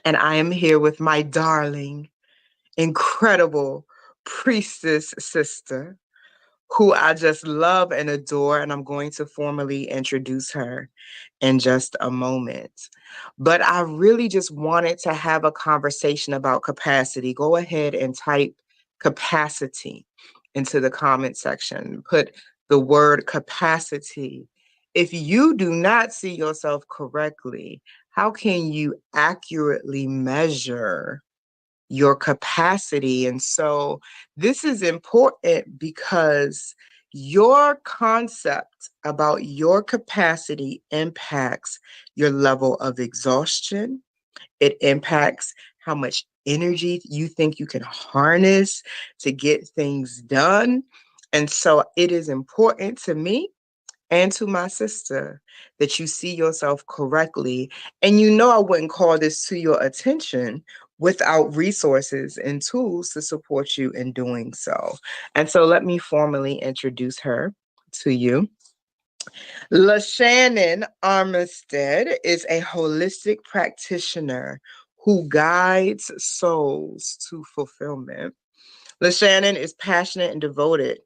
and I am here with my darling, incredible priestess sister, who I just love and adore, and I'm going to formally introduce her in just a moment. But I really just wanted to have a conversation about capacity. Go ahead and type capacity into the comment section. Put the word capacity. If you do not see yourself correctly, how can you accurately measure your capacity? And so this is important because your concept about your capacity impacts your level of exhaustion. It impacts how much energy you think you can harness to get things done. And so it is important to me and to my sister that you see yourself correctly. And you know, I wouldn't call this to your attention without resources and tools to support you in doing so. And so let me formally introduce her to you. Lashannon Armistead is a holistic practitioner who guides souls to fulfillment. Lashannon is passionate and devoted.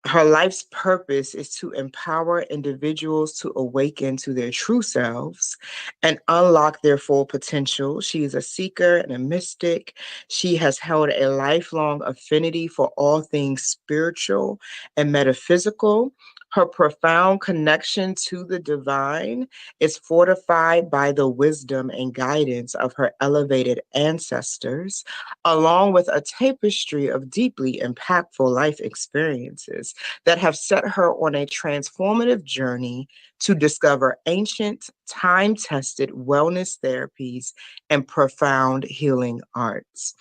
Her life's purpose is to empower individuals to awaken to their true selves and unlock their full potential. She is a seeker and a mystic. She has held a lifelong affinity for all things spiritual and metaphysical. Her profound connection to the divine is fortified by the wisdom and guidance of her elevated ancestors, along with a tapestry of deeply impactful life experiences that have set her on a transformative journey to discover ancient, time tested wellness therapies and profound healing arts.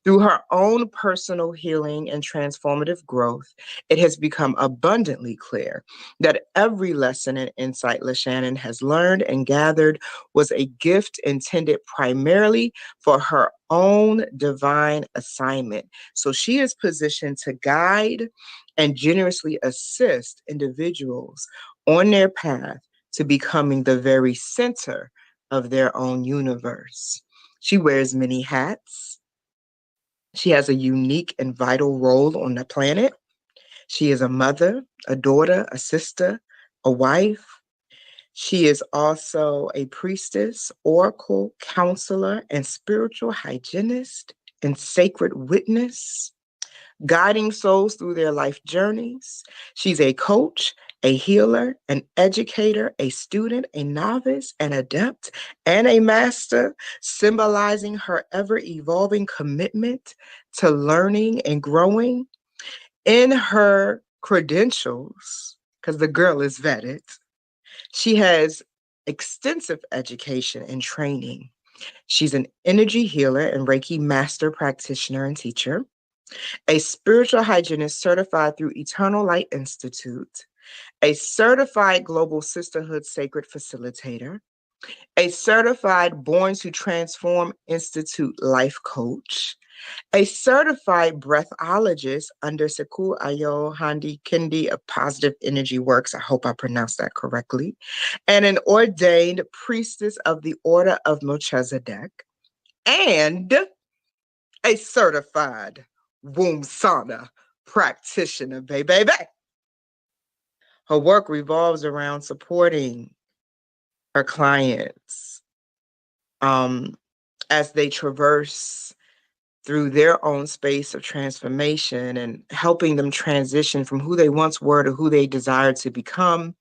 Through her own personal healing and transformative growth, it has become abundantly clear that every lesson and insight Lashannon has learned and gathered was a gift intended primarily for her own divine assignment. So she is positioned to guide and generously assist individuals on their path to becoming the very center of their own universe. She wears many hats. She has a unique and vital role on the planet. She is a mother, a daughter, a sister, a wife. She is also a priestess, oracle, counselor, and spiritual hygienist and sacred witness, guiding souls through their life journeys. She's a coach, a healer, an educator, a student, a novice, an adept, and a master, symbolizing her ever evolving commitment to learning and growing. In her credentials, because the girl is vetted, she has extensive education and training. She's an energy healer and Reiki master practitioner and teacher, a spiritual hygienist certified through Eternal Light Institute, a certified Global Sisterhood Sacred Facilitator, a certified Born to Transform Institute life coach, a certified breathologist under Seku Ayo Handi Kindi of Positive Energy Works. I hope I pronounced that correctly. And an ordained priestess of the Order of Melchizedek, and a certified womb sauna practitioner, baby. Her work revolves around supporting her clients as they traverse through their own space of transformation and helping them transition from who they once were to who they desire to become.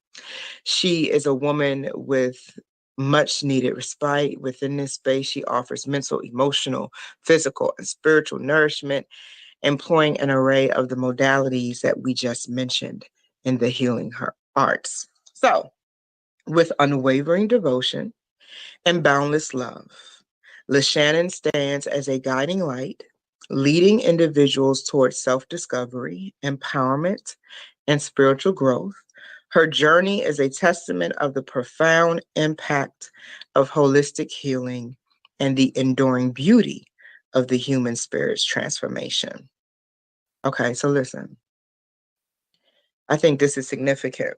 She is a woman with much needed respite. Within this space, she offers mental, emotional, physical, and spiritual nourishment, employing an array of the modalities that we just mentioned in the healing her arts. So, with unwavering devotion and boundless love, Lashannon stands as a guiding light, leading individuals towards self-discovery, empowerment, and spiritual growth. Her journey is a testament of the profound impact of holistic healing and the enduring beauty of the human spirit's transformation. Okay, so listen. I think this is significant.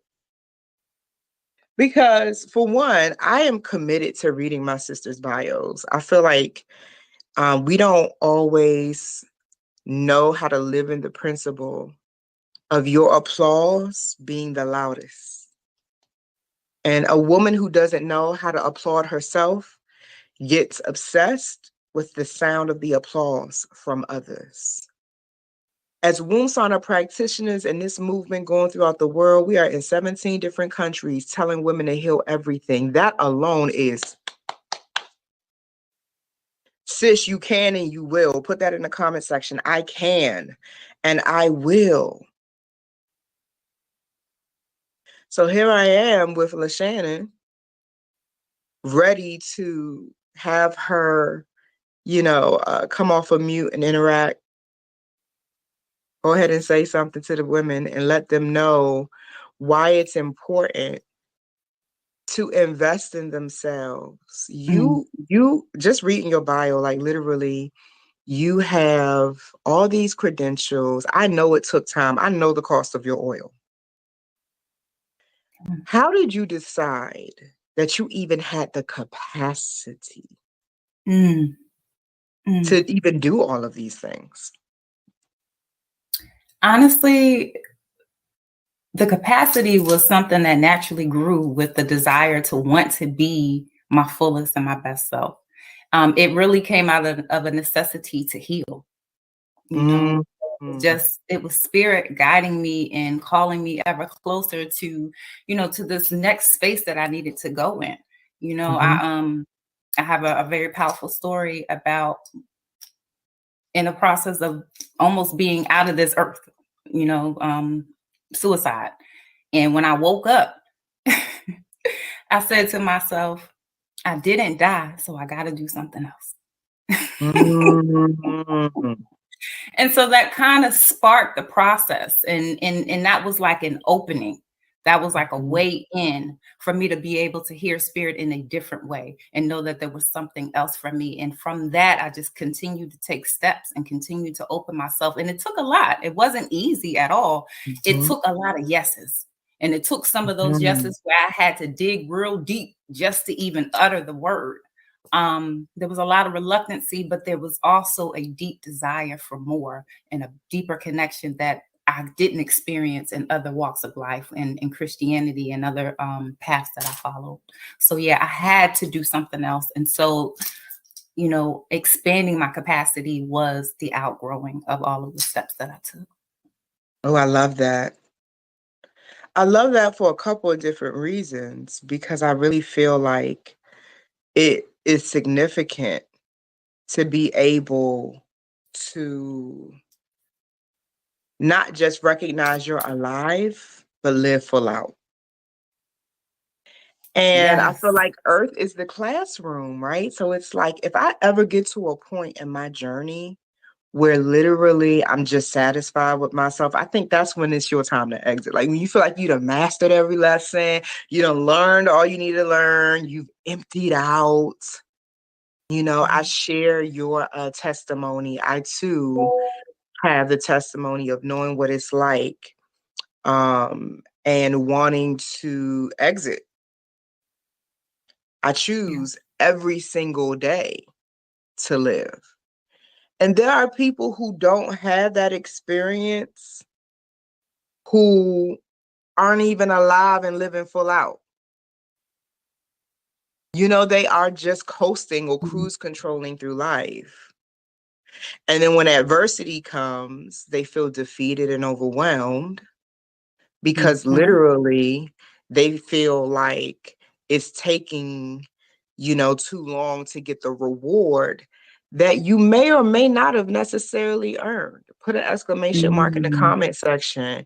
Because for one, I am committed to reading my sister's bios. I feel like we don't always know how to live in the principle of your applause being the loudest. And a woman who doesn't know how to applaud herself gets obsessed with the sound of the applause from others. As womb sauna practitioners in this movement going throughout the world, we are in 17 different countries telling women to heal everything. That alone is, sis, you can and you will. Put that in the comment section. I can and I will. So here I am with Lashannon, ready to have her, come off of mute and interact. Go ahead and say something to the women and let them know why it's important to invest in themselves. You just reading your bio, like literally, you have all these credentials. I know it took time. I know the cost of your oil. How did you decide that you even had the capacity to even do all of these things? Honestly, the capacity was something that naturally grew with the desire to want to be my fullest and my best self. It really came out of a necessity to heal. It was spirit guiding me and calling me ever closer to, to this next space that I needed to go in. I have a very powerful story about in the process of almost being out of this earth, suicide. And when I woke up, I said to myself, I didn't die, so I got to do something else. And so that kind of sparked the process. And that was like an opening. That was like a way in for me to be able to hear spirit in a different way and know that there was something else for me. And from that, I just continued to take steps and continue to open myself. And it took a lot. It wasn't easy at all. It took a lot of yeses. And it took some of those yeses where I had to dig real deep just to even utter the word. There was a lot of reluctancy, but there was also a deep desire for more and a deeper connection that I didn't experience in other walks of life and in Christianity and other paths that I followed. So yeah, I had to do something else. And so, expanding my capacity was the outgrowing of all of the steps that I took. Oh, I love that. I love that for a couple of different reasons, because I really feel like it is significant to be able to not just recognize you're alive, but live full out. And I feel like Earth is the classroom, right? So it's like, if I ever get to a point in my journey where literally I'm just satisfied with myself, I think that's when it's your time to exit. Like when you feel like you done mastered every lesson, you done learned all you need to learn, you've emptied out. I share your testimony. I too have the testimony of knowing what it's like and wanting to exit. I choose every single day to live. And there are people who don't have that experience, who aren't even alive and living full out. They are just coasting or cruise controlling through life. And then when adversity comes, they feel defeated and overwhelmed because literally they feel like it's taking, too long to get the reward that you may or may not have necessarily earned. Put an exclamation mark in the comment section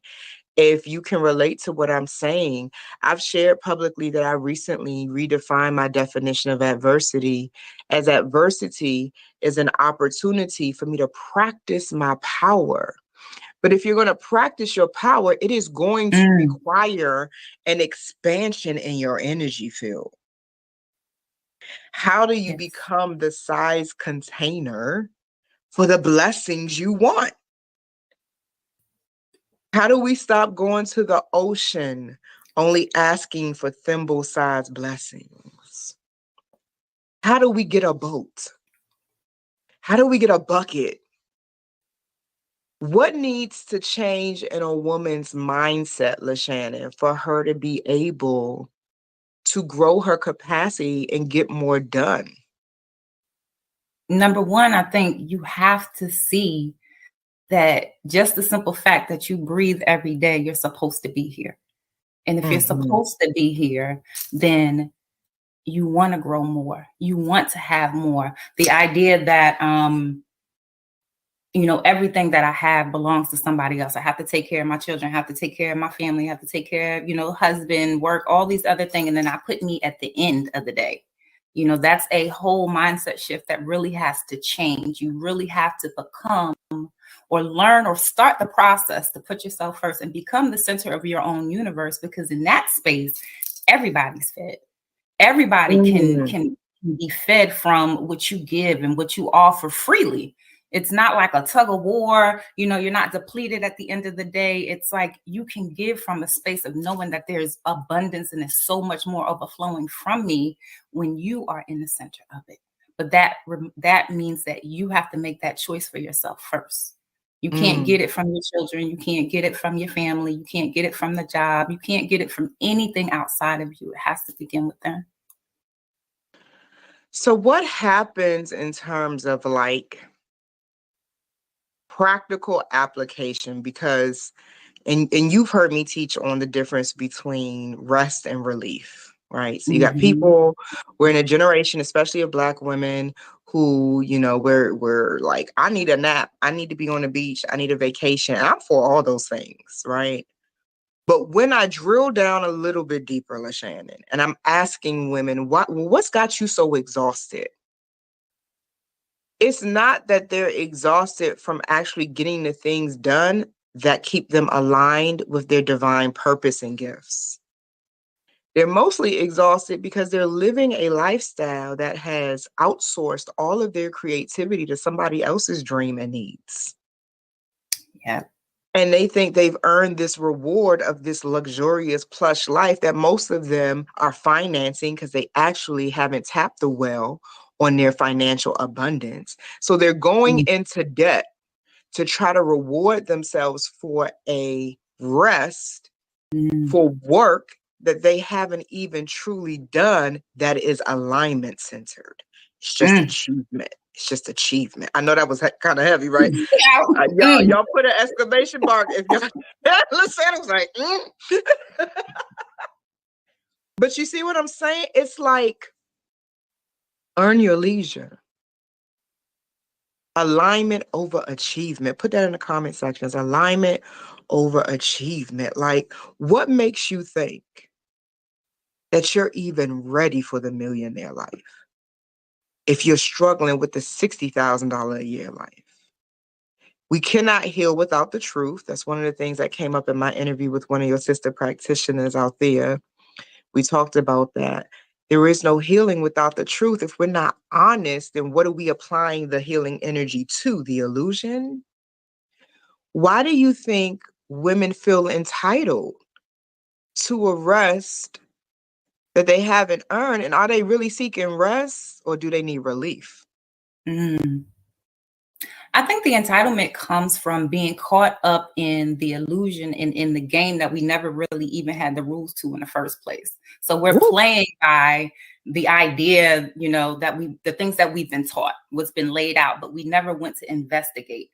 if you can relate to what I'm saying. I've shared publicly that I recently redefined my definition of adversity as adversity is an opportunity for me to practice my power. But if you're going to practice your power, it is going to require an expansion in your energy field. How do you become the size container for the blessings you want? How do we stop going to the ocean only asking for thimble-sized blessings. How do we get a boat? How do we get a bucket? What needs to change in a woman's mindset, Lashannon, for her to be able to grow her capacity and get more done? Number one, I think you have to see that just the simple fact that you breathe every day, you're supposed to be here. And if you're supposed to be here, then you want to grow more. You want to have more. The idea that, everything that I have belongs to somebody else. I have to take care of my children, I have to take care of my family, I have to take care of, husband, work, all these other things. And then I put me at the end of the day. That's a whole mindset shift that really has to change. You really have to become or learn or start the process to put yourself first and become the center of your own universe, because in that space, everybody's fed. Everybody can be fed from what you give and what you offer freely. It's not like a tug of war. You're not depleted at the end of the day. It's like you can give from a space of knowing that there's abundance and there's so much more overflowing from me when you are in the center of it. But that means that you have to make that choice for yourself first. You can't get it from your children. You can't get it from your family. You can't get it from the job. You can't get it from anything outside of you. It has to begin with them. So what happens in terms of like practical application? Because, and you've heard me teach on the difference between rest and relief, right? So you got people, we're in a generation, especially of Black women, who, we're like, I need a nap. I need to be on the beach. I need a vacation. I'm for all those things, right? But when I drill down a little bit deeper, Lashannon, and I'm asking women, what's got you so exhausted? It's not that they're exhausted from actually getting the things done that keep them aligned with their divine purpose and gifts. They're mostly exhausted because they're living a lifestyle that has outsourced all of their creativity to somebody else's dream and needs. Yeah. And they think they've earned this reward of this luxurious plush life that most of them are financing because they actually haven't tapped the well on their financial abundance. So they're going into debt to try to reward themselves for a rest, for work that they haven't even truly done that is alignment centered. It's just achievement. It's just achievement. I know that was kind of heavy, right? Y'all put an exclamation mark if y'all listen. I was like, But you see what I'm saying? It's like, earn your leisure. Alignment over achievement. Put that in the comment section. It's alignment over achievement. Like, what makes you think that you're even ready for the millionaire life if you're struggling with the $60,000 a year life? We cannot heal without the truth. That's one of the things that came up in my interview with one of your sister practitioners out there. We talked about that. There is no healing without the truth. If we're not honest, then what are we applying the healing energy to? The illusion? Why do you think women feel entitled to a rest that they haven't earned? And are they really seeking rest, or do they need relief? I think the entitlement comes from being caught up in the illusion and in the game that we never really even had the rules to in the first place. So we're playing by the idea, that the things that we've been taught, what's been laid out, but we never went to investigate.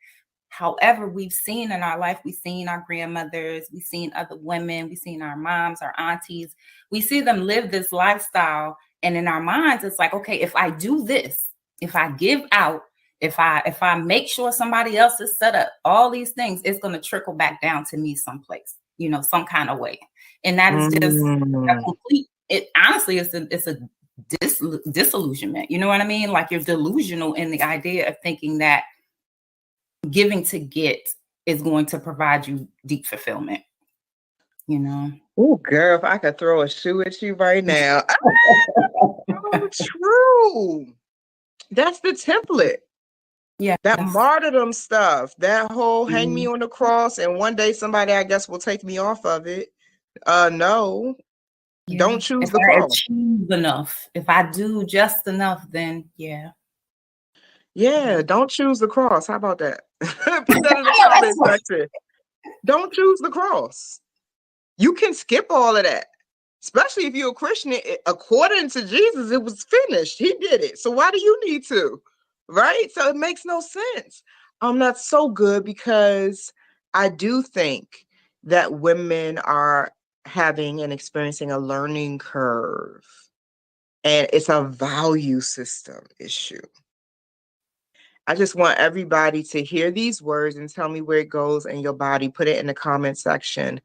However, we've seen in our life, we've seen our grandmothers, we've seen other women, we've seen our moms, our aunties, we see them live this lifestyle. And in our minds, it's like, okay, if I do this, if I give out, if I make sure somebody else is set up, all these things, it's going to trickle back down to me someplace, some kind of way. And that is just a complete, honestly, it's a disillusionment. You know what I mean? Like, you're delusional in the idea of thinking that giving to get is going to provide you deep fulfillment. Oh, girl, if I could throw a shoe at you right now. Oh, true. That's the template. Yeah. That martyrdom stuff, that whole hang me on the cross, and one day somebody, I guess, will take me off of it. No. Yeah. Don't choose If the I cross. achieve enough, if I do just enough, then yeah. Yeah, Yeah. don't choose the cross. How about that? Put that in the I know that's comment right. section. Don't choose the cross. You can skip all of that. Especially if you're a Christian, according to Jesus, it was finished. He did it. So why do you need to? Right? So it makes no sense. That's so good because I do think that women are having and experiencing a learning curve, and it's a value system issue. I just want everybody to hear these words and tell me where it goes in your body. Put it in the comment section.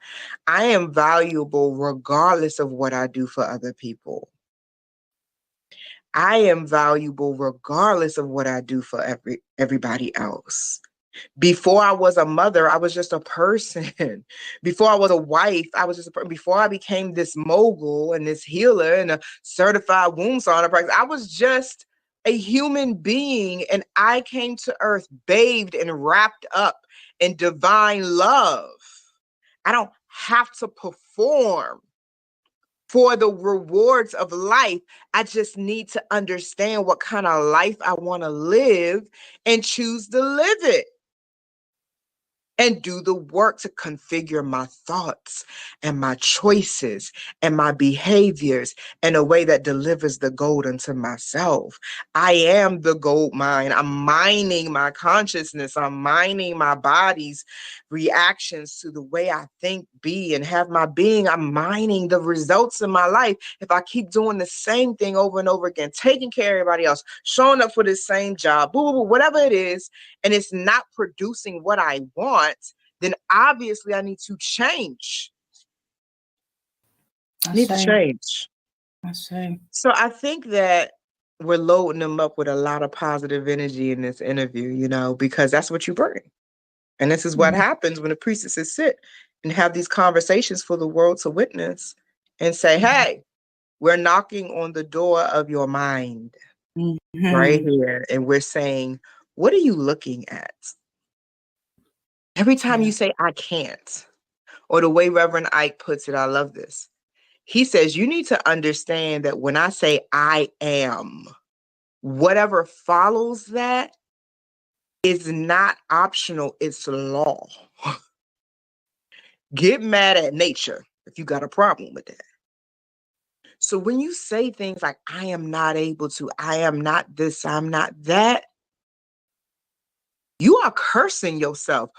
I am valuable regardless of what I do for other people. I am valuable regardless of what I do for everybody else. Before I was a mother, I was just a person. Before I was a wife, I was just a person. Before I became this mogul and this healer and a certified womb sauna practice, I was just a human being, and I came to earth bathed and wrapped up in divine love. I don't have to perform for the rewards of life. I just need to understand what kind of life I want to live and choose to live it, and do the work to configure my thoughts and my choices and my behaviors in a way that delivers the gold unto myself. I am the gold mine. I'm mining my consciousness. I'm mining my body's reactions to the way I think, be, and have my being. I'm mining the results in my life. If I keep doing the same thing over and over again, taking care of everybody else, showing up for the same job, boo, boo, boo, whatever it is, and it's not producing what I want, then obviously I need to change. Need to change. I say. So I think that we're loading them up with a lot of positive energy in this interview, because that's what you bring. And this is what happens when the priestesses sit and have these conversations for the world to witness and say, hey, we're knocking on the door of your mind right here. And we're saying, what are you looking at? Every time you say, I can't, or the way Reverend Ike puts it, I love this. He says, you need to understand that when I say I am, whatever follows that is not optional, it's law. Get mad at nature if you got a problem with that. So when you say things like, I am not able to, I am not this, I'm not that, you are cursing yourself.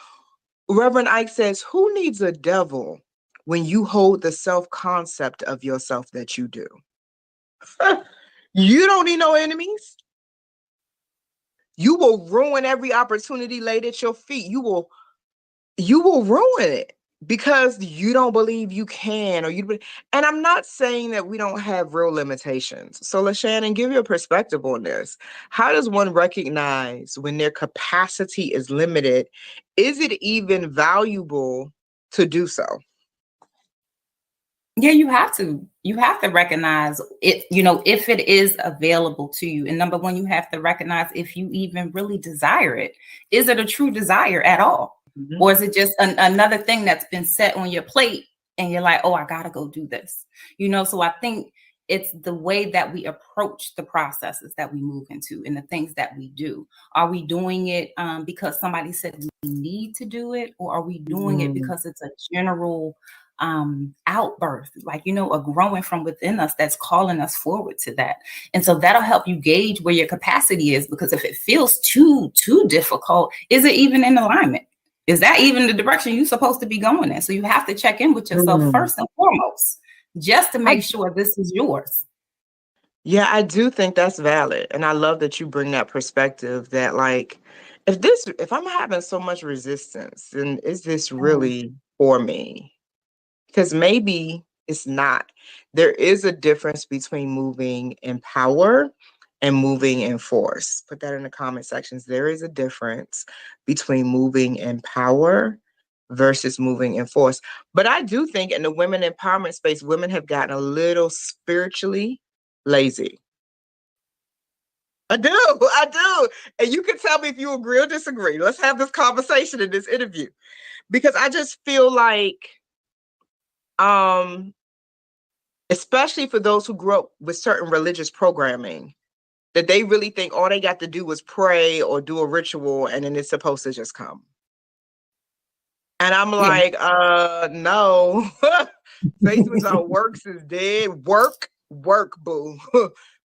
Reverend Ike says, who needs a devil when you hold the self-concept of yourself that you do? You don't need no enemies. You will ruin every opportunity laid at your feet. You will ruin it because you don't believe you can, and I'm not saying that we don't have real limitations. So Lashannon, give your perspective on this. How does one recognize when their capacity is limited? Is it even valuable to do so? Yeah, you have to recognize it, if it is available to you. And number one, you have to recognize if you even really desire it. Is it a true desire at all? Mm-hmm. Or is it just another thing that's been set on your plate and you're like, oh, I gotta go do this. So I think it's the way that we approach the processes that we move into and the things that we do. Are we doing it because somebody said we need to do it? Or are we doing it because it's a general outburst, like, a growing from within us that's calling us forward to that? And so that'll help you gauge where your capacity is, because if it feels too difficult, is it even in alignment? Is that even the direction you're supposed to be going in? So you have to check in with yourself first and foremost, just to make sure this is yours. Yeah, I do think that's valid. And I love that you bring that perspective that, like, if I'm having so much resistance, then is this really for me? Because maybe it's not. There is a difference between moving in power and moving in force. Put that in the comment sections. There is a difference between moving in power versus moving in force. But I do think in the women empowerment space, women have gotten a little spiritually lazy. I do. And you can tell me if you agree or disagree. Let's have this conversation in this interview. Because I just feel like Especially for those who grew up with certain religious programming, that they really think all they got to do was pray or do a ritual and then it's supposed to just come. And I'm Yeah. like, no. Faith without works is dead. Work, boo.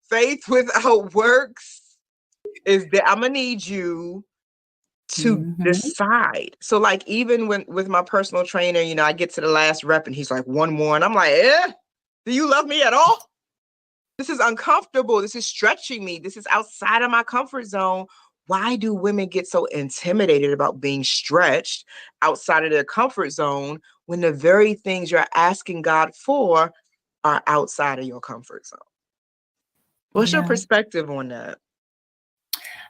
Faith without works is dead. I'm gonna need you to decide. So like even when with my personal trainer, you know, I get to the last rep and he's like, one more. And I'm like, do you love me at all? This is uncomfortable. This is stretching me. This is outside of my comfort zone. Why do women get so intimidated about being stretched outside of their comfort zone when the very things you're asking God for are outside of your comfort zone? What's your perspective on that?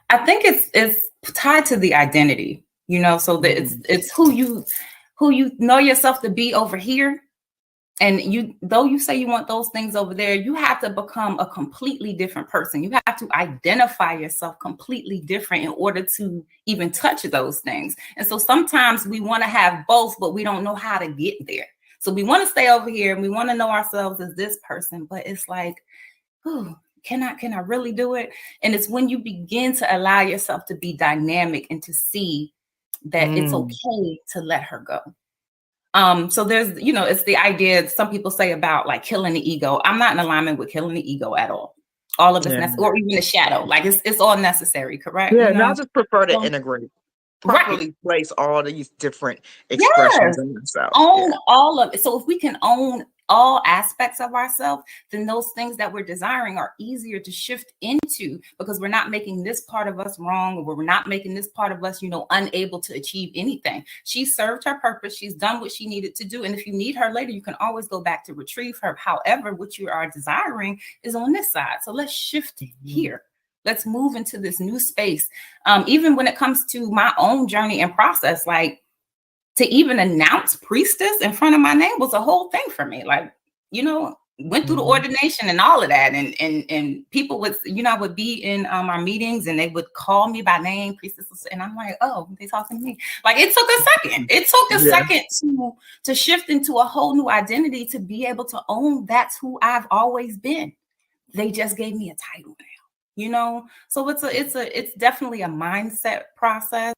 I think it's tied to the identity, you know, so that it's who you know yourself to be over here. And though you say you want those things over there, you have to become a completely different person. You have to identify yourself completely different in order to even touch those things. And so sometimes we want to have both, but we don't know how to get there. So we want to stay over here and we want to know ourselves as this person, but it's like, oh, can I really do it? And it's when you begin to allow yourself to be dynamic and to see that it's okay to let her go. So there's, you know, it's the idea some people say about like killing the ego. I'm not in alignment with killing the ego at all. All of it's or even the shadow. Like it's all necessary, correct? Yeah, you know? I just prefer to integrate, properly place all these different expressions in themselves. Own all of it. So if we can own all aspects of ourselves, then those things that we're desiring are easier to shift into because we're not making this part of us wrong, or we're not making this part of us, you know, unable to achieve anything. She served her purpose. She's done what she needed to do. And if you need her later, you can always go back to retrieve her. However, what you are desiring is on this side. So let's shift here. Let's move into this new space. Even when it comes to my own journey and process, like, to even announce priestess in front of my name was a whole thing for me. Like, you know, went through the ordination and all of that. And people would, you know, I would be in our meetings and they would call me by name, priestess. And I'm like, oh, they talking to me. Like it took a second. It took a second to shift into a whole new identity, to be able to own that's who I've always been. They just gave me a title now. You know, so it's definitely a mindset process.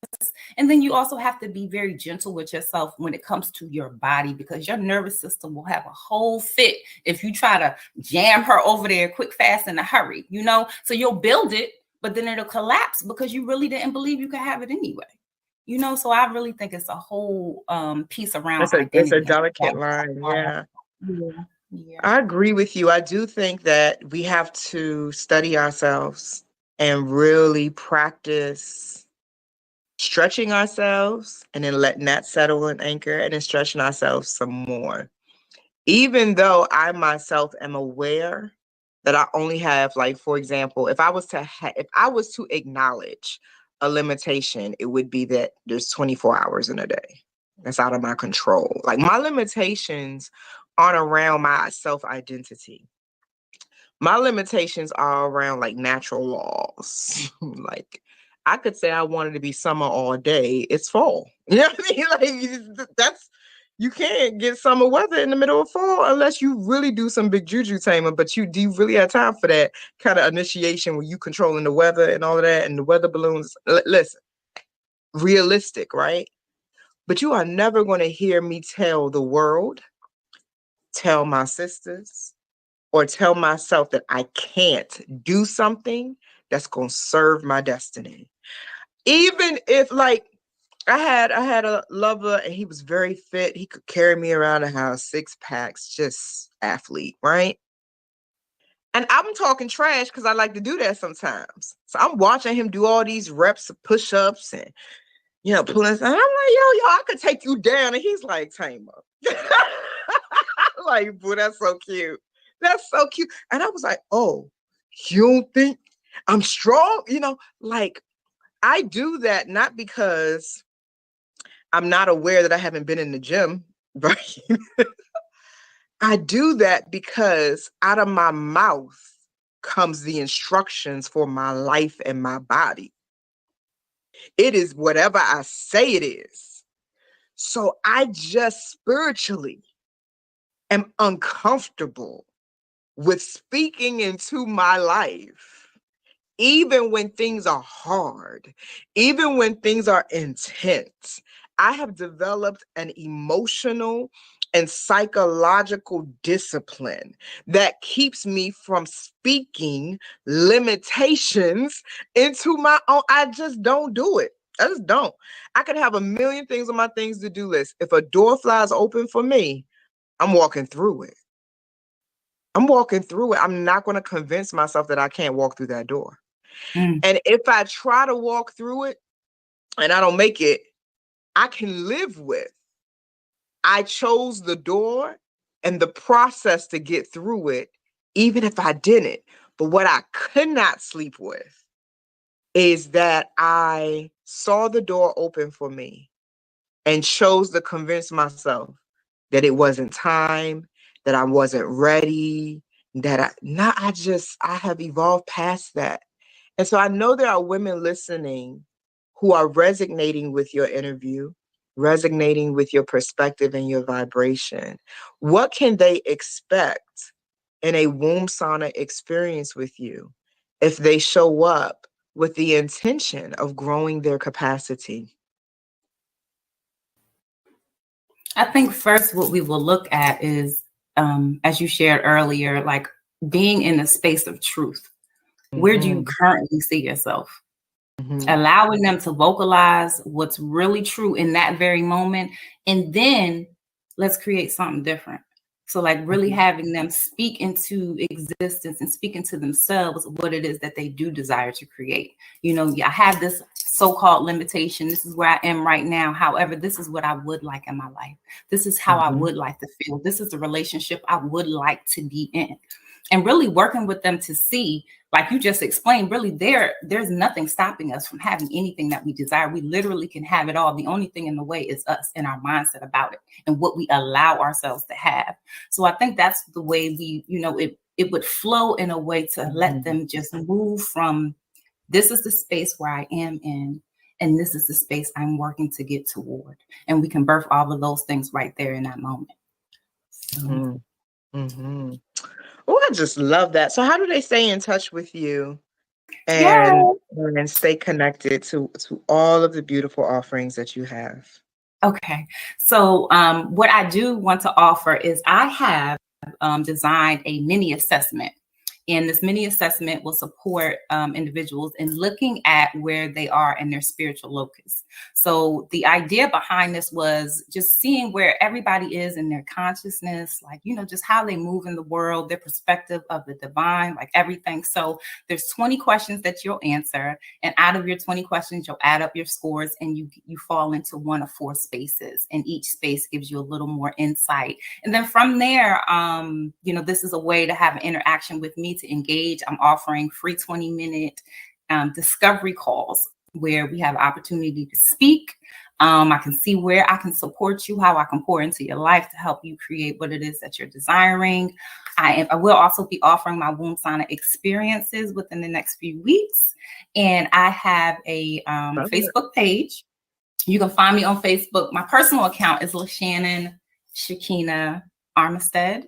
And then you also have to be very gentle with yourself when it comes to your body, because your nervous system will have a whole fit if you try to jam her over there quick, fast, in a hurry, you know, so you'll build it, but then it'll collapse because you really didn't believe you could have it anyway. You know, so I really think it's a whole piece around identity. It's a delicate line. Yeah. I agree with you. I do think that we have to study ourselves and really practice stretching ourselves and then letting that settle and anchor, and then stretching ourselves some more. Even though I myself am aware that I only have, like, for example, if I was to acknowledge a limitation, it would be that there's 24 hours in a day. That's out of my control. Like, my limitations aren't around my self-identity. My limitations are around like natural laws. Like, I could say I wanted to be summer all day. It's fall. You know what I mean? Like, you can't get summer weather in the middle of fall unless you really do some big juju taming. But do you really have time for that kind of initiation where you controlling the weather and all of that and the weather balloons? Listen, realistic, right? But you are never going to hear me tell the world, tell my sisters, or tell myself that I can't do something that's going to serve my destiny. Even if, like, I had a lover and he was very fit. He could carry me around the house, 6 packs, just athlete, right? And I'm talking trash because I like to do that sometimes. So I'm watching him do all these reps of push-ups and, you know, pulling. And I'm like, yo, I could take you down. And he's like, Tamer. Like, boo, that's so cute. That's so cute. And I was like, oh, you don't think I'm strong? You know, like, I do that not because I'm not aware that I haven't been in the gym, right? I do that because out of my mouth comes the instructions for my life and my body. It is whatever I say it is. So I just spiritually am uncomfortable with speaking into my life, even when things are hard, even when things are intense, I have developed an emotional and psychological discipline that keeps me from speaking limitations into my own. I just don't do it. I just don't. I could have a million things on my things to do list. If a door flies open for me, I'm walking through it. I'm walking through it. I'm not going to convince myself that I can't walk through that door. Mm. And if I try to walk through it and I don't make it, I can live with. I chose the door and the process to get through it, even if I didn't. But what I could not sleep with is that I saw the door open for me and chose to convince myself that it wasn't time, that I wasn't ready, that I have evolved past that. And so I know there are women listening who are resonating with your interview, resonating with your perspective and your vibration. What can they expect in a womb sauna experience with you if they show up with the intention of growing their capacity? I think first what we will look at is, as you shared earlier, like being in a space of truth. Where do you Mm-hmm. currently see yourself? Mm-hmm. Allowing them to vocalize what's really true in that very moment. And then let's create something different. So, like, really having them speak into existence and speak into themselves what it is that they do desire to create. You know, I have this so-called limitation. This is where I am right now. However, this is what I would like in my life. This is how I Mm-hmm. would like to feel. This is the relationship I would like to be in. And really working with them to see, like you just explained, really there's nothing stopping us from having anything that we desire. We literally can have it all. The only thing in the way is us and our mindset about it and what we allow ourselves to have. So I think that's the way we, it would flow in a way to let them just move from, this is the space where I am in, and this is the space I'm working to get toward. And we can birth all of those things right there in that moment. So. Mm-hmm. Mm-hmm. Oh, I just love that. So how do they stay in touch with you Yeah. and stay connected to all of the beautiful offerings that you have? Okay. So what I do want to offer is I have designed a mini assessment. And this mini assessment will support individuals in looking at where they are in their spiritual locus. So the idea behind this was just seeing where everybody is in their consciousness, like, just how they move in the world, their perspective of the divine, like everything. So there's 20 questions that you'll answer. And out of your 20 questions, you'll add up your scores and you fall into one of 4 spaces. And each space gives you a little more insight. And then from there, this is a way to have an interaction with me to engage. I'm offering free 20-minute discovery calls where we have opportunity to speak. I can see where I can support you, how I can pour into your life to help you create what it is that you're desiring. I will also be offering my womb sauna experiences within the next few weeks. And I have a Facebook page. You can find me on Facebook. My personal account is Lashannon Armistead.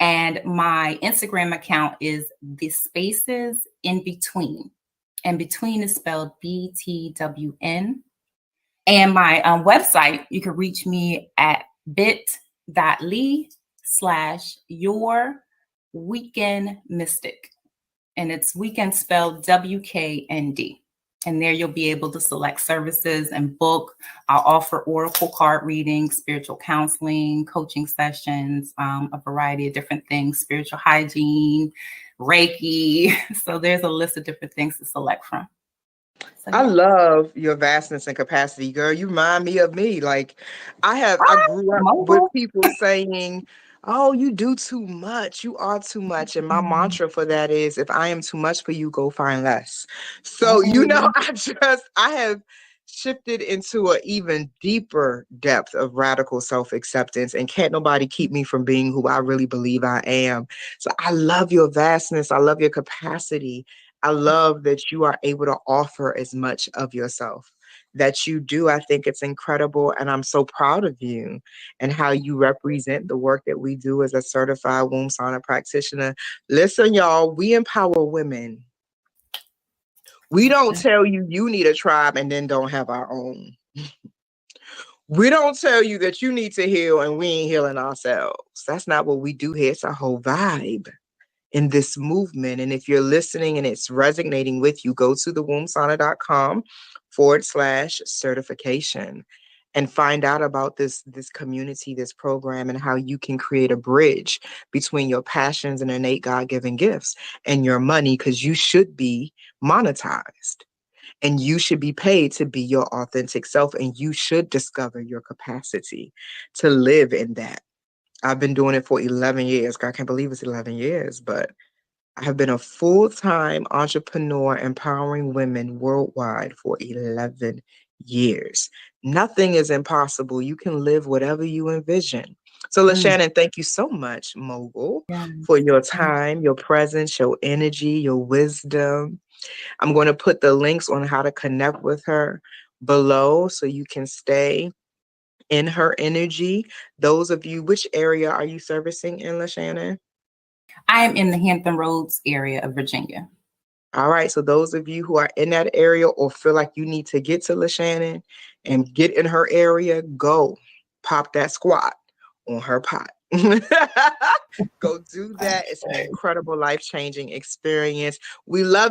And my Instagram account is The Spaces in Between. And between is spelled BTWN. And my website, you can reach me at bit.ly/yourweekendmystic. And it's weekend spelled WKND. And there you'll be able to select services and book. I'll offer oracle card readings, spiritual counseling, coaching sessions, a variety of different things, spiritual hygiene, Reiki. So there's a list of different things to select from. So, I love your vastness and capacity, girl. You remind me of me. Like I grew up with people saying, "Oh, you do too much. You are too much." And my mantra for that is, if I am too much for you, go find less. So, I have shifted into an even deeper depth of radical self-acceptance, and can't nobody keep me from being who I really believe I am. So I love your vastness. I love your capacity. I love that you are able to offer as much of yourself. that you do. I think it's incredible, and I'm so proud of you and how you represent the work that we do as a certified womb sauna practitioner. Listen, y'all, we empower women. We don't tell you you need a tribe and then don't have our own. We don't tell you that you need to heal and we ain't healing ourselves. That's not what we do here. It's a whole vibe in this movement. And if you're listening and it's resonating with you, go to thewombsauna.com/certification and find out about this community, this program, and how you can create a bridge between your passions and innate God-given gifts and your money, because you should be monetized. And you should be paid to be your authentic self, and you should discover your capacity to live in that. I've been doing it for 11 years. I can't believe it's 11 years, but I have been a full-time entrepreneur empowering women worldwide for 11 years. Nothing is impossible. You can live whatever you envision. So, Lashannon, thank you so much, Mogul, for your time, your presence, your energy, your wisdom. I'm going to put the links on how to connect with her below so you can stay in her energy. Those of you, which area are you servicing in, Lashannon? I am in the Hampton Roads area of Virginia. All right. So those of you who are in that area or feel like you need to get to Lashannon and get in her area, go pop that squat on her pot. Go do that. It's an incredible life-changing experience. We love